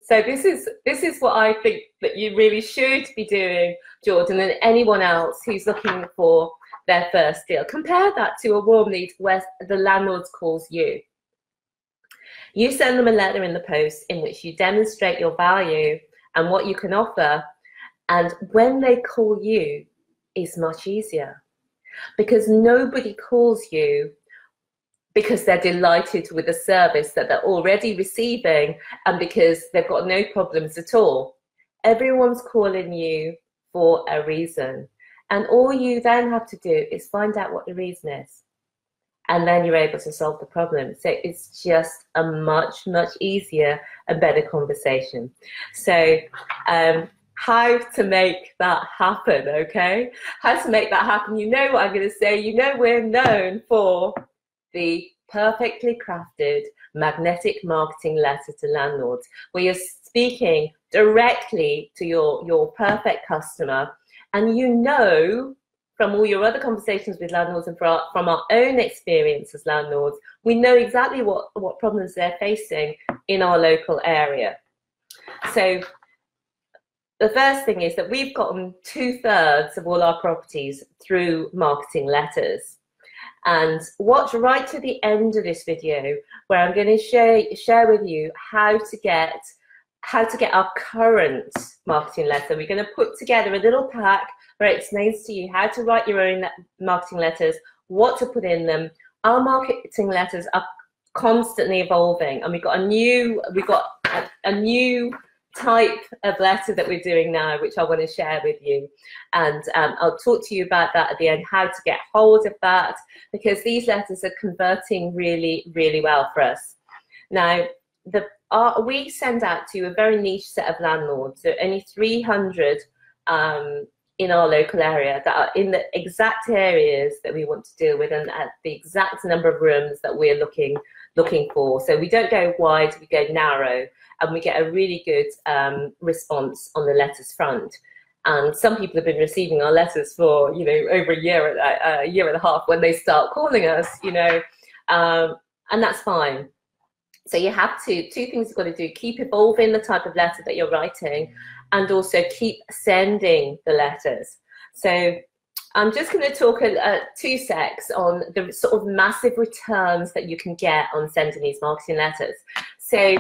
So this is what I think that you really should be doing, Jordan, and anyone else who's looking for their first deal. Compare that to a warm lead where the landlord calls you. You send them a letter in the post in which you demonstrate your value and what you can offer, and when they call you, it's much easier, because nobody calls you because they're delighted with the service that they're already receiving and because they've got no problems at all. Everyone's calling you for a reason, and all you then have to do is find out what the reason is, and then you're able to solve the problem. So it's just a much, much easier and better conversation. So how to make that happen, okay? How to make that happen. You know what I'm going to say. You know we're known for the perfectly crafted magnetic marketing letter to landlords, where you're speaking directly to your perfect customer, and you know from all your other conversations with landlords and from our own experience as landlords, we know exactly what problems they're facing in our local area. So the first thing is that we've gotten 2/3 of all our properties through marketing letters. And watch right to the end of this video, where I'm going to share with you how to get our current marketing letter. We're going to put together a little pack where it explains to you how to write your own marketing letters, what to put in them. Our marketing letters are constantly evolving, and we've got a new type of letter that we're doing now, which I want to share with you, and I'll talk to you about that at the end, how to get hold of that, because these letters are converting really, really well for us. Now, we send out to a very niche set of landlords, so only 300 in our local area that are in the exact areas that we want to deal with, and at the exact number of rooms that we're looking for. So we don't go wide, we go narrow, and we get a really good response on the letters front. And some people have been receiving our letters for, you know, over a year and a half when they start calling us, you know, and that's fine. So you have to, two things you've got to do: keep evolving the type of letter that you're writing, and also keep sending the letters. So I'm just going to talk 2 secs on the sort of massive returns that you can get on sending these marketing letters. So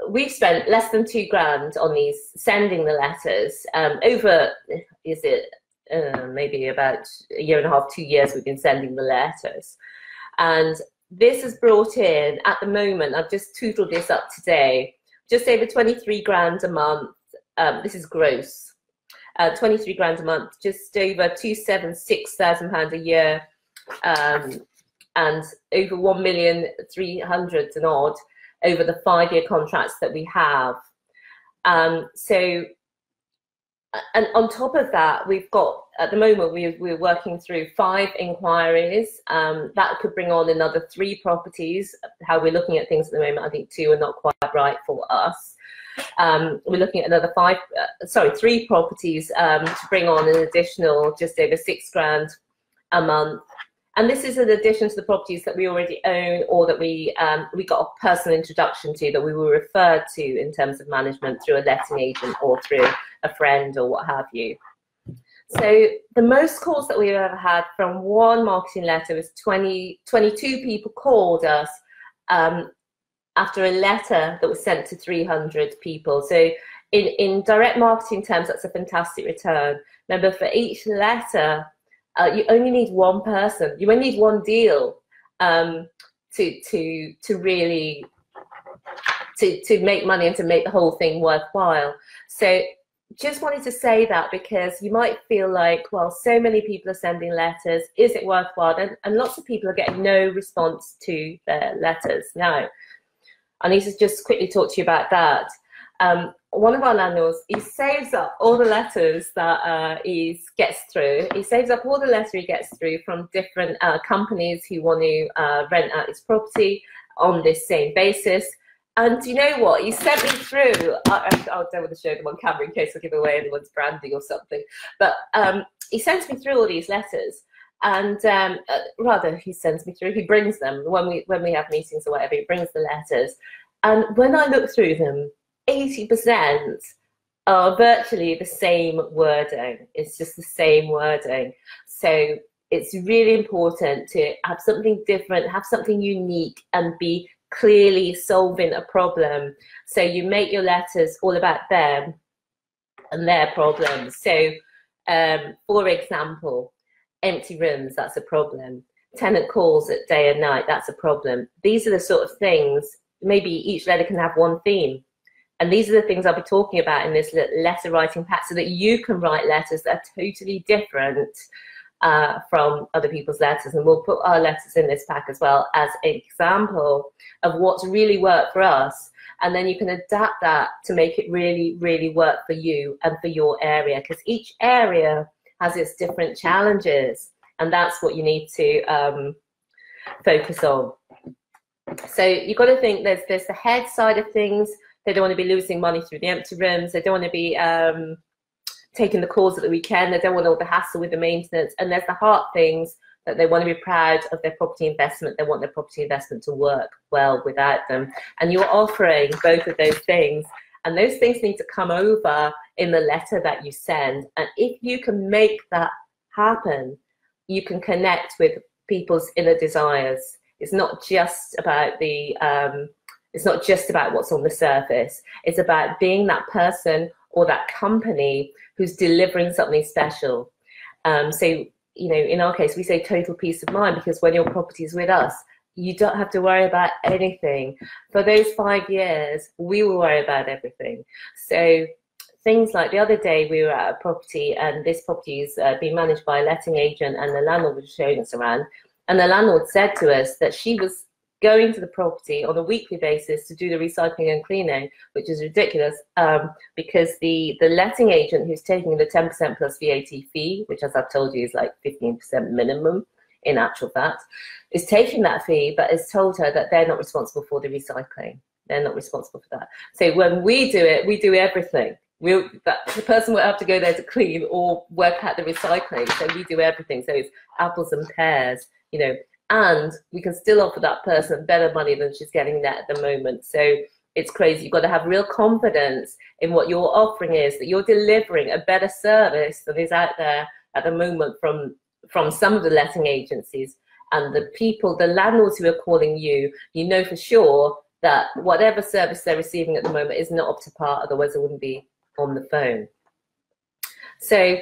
we've spent less than £2,000 on these, sending the letters. Over, maybe about a year and a half, 2 years we've been sending the letters. And this has brought in, at the moment, I've just totaled this up today, just over £23,000 a month. This is gross. £23,000 a month, just over £276,000 a year, and over 1,300,000 and odd over the 5-year contracts that we have. So, and on top of that, we've got, at the moment, we're working through 5 inquiries. That could bring on another 3 properties. How we're looking at things at the moment, I think 2 are not quite right for us. We're looking at another 3 properties to bring on an additional just over £6,000 a month. And this is in addition to the properties that we already own, or that we got a personal introduction to, that we were referred to in terms of management through a letting agent or through a friend or what have you. So the most calls that we've ever had from one marketing letter was 22 people called us after a letter that was sent to 300 people. So in direct marketing terms, that's a fantastic return. Remember, for each letter, you only need one person. You only need one deal to really make money and to make the whole thing worthwhile. So just wanted to say that, because you might feel like, well, so many people are sending letters, is it worthwhile? And lots of people are getting no response to their letters. Now, I need to just quickly talk to you about that. One of our landlords, he saves up all the letters that he gets through. He saves up all the letters he gets through from different companies who want to rent out his property on this same basis. And you know what? He sent me through, I don't want to show them on camera in case I give away anyone's branding or something, but he sends me through all these letters. And rather, he sends me through, he brings them when we have meetings or whatever, he brings the letters. And when I look through them, 80% are virtually the same wording. It's just the same wording. So it's really important to have something different, have something unique, and be clearly solving a problem. So you make your letters all about them and their problems. So for example, empty rooms, that's a problem. Tenant calls at day and night, that's a problem. These are the sort of things, maybe each letter can have one theme. And these are the things I'll be talking about in this letter writing pack, so that you can write letters that are totally different from other people's letters. And we'll put our letters in this pack as well as an example of what's really worked for us. And then you can adapt that to make it really, really work for you and for your area, because each area has its different challenges. And that's what you need to focus on. So you've got to think there's the head side of things. They don't want to be losing money through the empty rooms. They don't want to be taking the calls at the weekend. They don't want all the hassle with the maintenance. And there's the heart things that they want to be proud of their property investment. They want their property investment to work well without them. And you're offering both of those things. And those things need to come over in the letter that you send. And if you can make that happen, you can connect with people's inner desires. It's not just about the, it's not just about what's on the surface. It's about being that person or that company who's delivering something special. So, you know, in our case, we say total peace of mind, because when your property is with us, you don't have to worry about anything. For those 5 years, we will worry about everything. So things like the other day, we were at a property, and this property is being managed by a letting agent, and the landlord was showing us around. And the landlord said to us that she was going to the property on a weekly basis to do the recycling and cleaning, which is ridiculous, because the letting agent who's taking the 10% plus VAT fee, which, as I've told you, is like 15% minimum in actual fact, is taking that fee, but has told her that they're not responsible for the recycling. They're not responsible for that. So when we do it, we do everything. The person will have to go there to clean or work out the recycling. So we do everything. So it's apples and pears, you know, and we can still offer that person better money than she's getting there at the moment. So it's crazy. You've got to have real confidence in what your offering is, that you're delivering a better service than is out there at the moment from some of the letting agencies. And the people, the landlords who are calling you, you know for sure that whatever service they're receiving at the moment is not up to par, otherwise they wouldn't be on the phone. So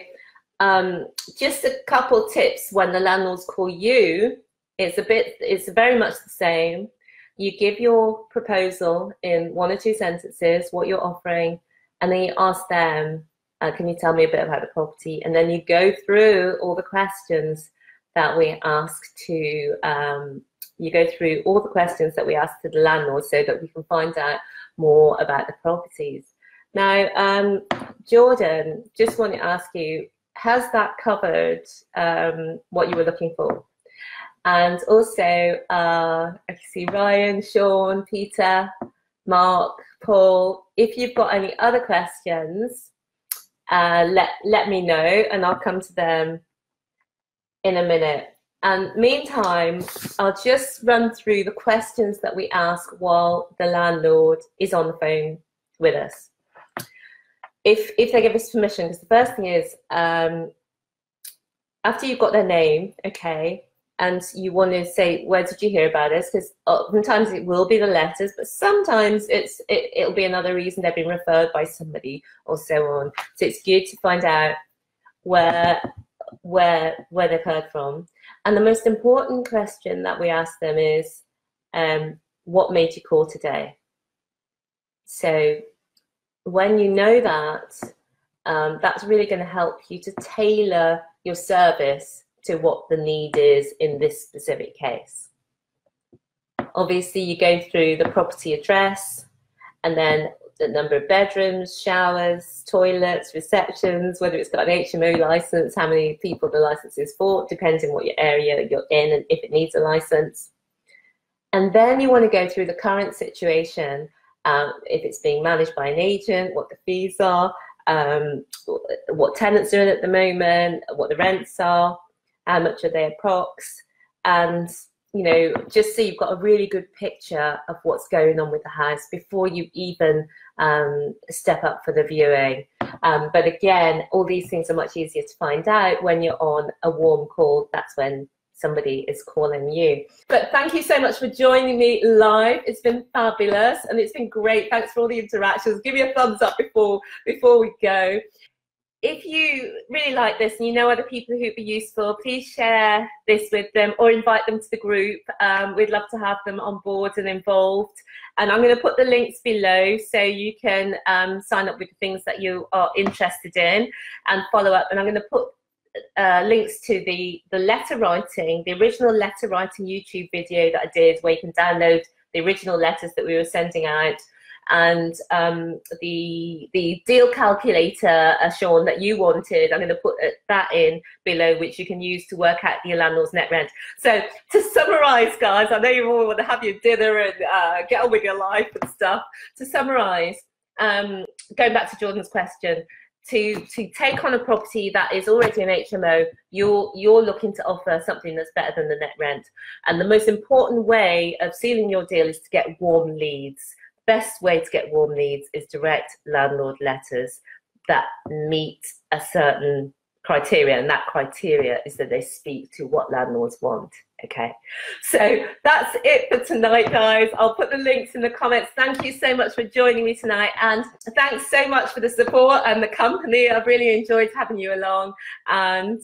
just a couple tips when the landlords call you. It's very much the same. You give your proposal in 1 or 2 sentences, what you're offering, and then you ask them, can you tell me a bit about the property? And then you go through all the questions that we ask to, you go through all the questions that we ask to the landlord, so that we can find out more about the properties. Now, Jordan, just want to ask you, has that covered what you were looking for? And also, I can see Ryan, Sean, Peter, Mark, Paul. If you've got any other questions, let me know, and I'll come to them in a minute. And meantime, I'll just run through the questions that we ask while the landlord is on the phone with us, if they give us permission. Because the first thing is, after you've got their name, okay, and you want to say, where did you hear about us? Because sometimes it will be the letters, but sometimes it'll be another reason they've been referred by somebody or so on. So it's good to find out where they've heard from. And the most important question that we ask them is, what made you call today? So when you know that, that's really going to help you to tailor your service to what the need is in this specific case. Obviously, you go through the property address, and then the number of bedrooms, showers, toilets, receptions, whether it's got an HMO license, how many people the license is for, depending what your area you're in and if it needs a license. And then you want to go through the current situation, if it's being managed by an agent, what the fees are, what tenants are in at the moment, what the rents are, how much are they approx, and you know, just so you've got a really good picture of what's going on with the house before you even step up for the viewing. But again, all these things are much easier to find out when you're on a warm call. That's when somebody is calling you. But thank you so much for joining me live. It's been fabulous and it's been great. Thanks for all the interactions. Give me a thumbs up before we go. If you really like this and you know other people who'd be useful, please share this with them or invite them to the group. We'd love to have them on board and involved. And I'm going to put the links below so you can sign up with the things that you are interested in and follow up. And I'm going to put links to the letter writing, the original letter writing YouTube video that I did, where you can download the original letters that we were sending out, and the deal calculator, Sean, that you wanted. I'm going to put that in below, which you can use to work out your landlord's net rent. So to summarize, guys, I know you all want to have your dinner and get on with your life and stuff. To summarize, going back to Jordan's question, to take on a property that is already an HMO, you're looking to offer something that's better than the net rent. And the most important way of sealing your deal is to get warm leads. Best way to get warm leads is direct landlord letters that meet a certain criteria, and that criteria is that they speak to what landlords want. Okay, so that's it for tonight, guys. I'll put the links in the comments. Thank you so much for joining me tonight, and thanks so much for the support and the company. I've really enjoyed having you along, and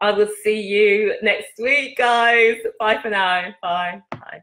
I will see you next week, guys. Bye for now. Bye. Bye.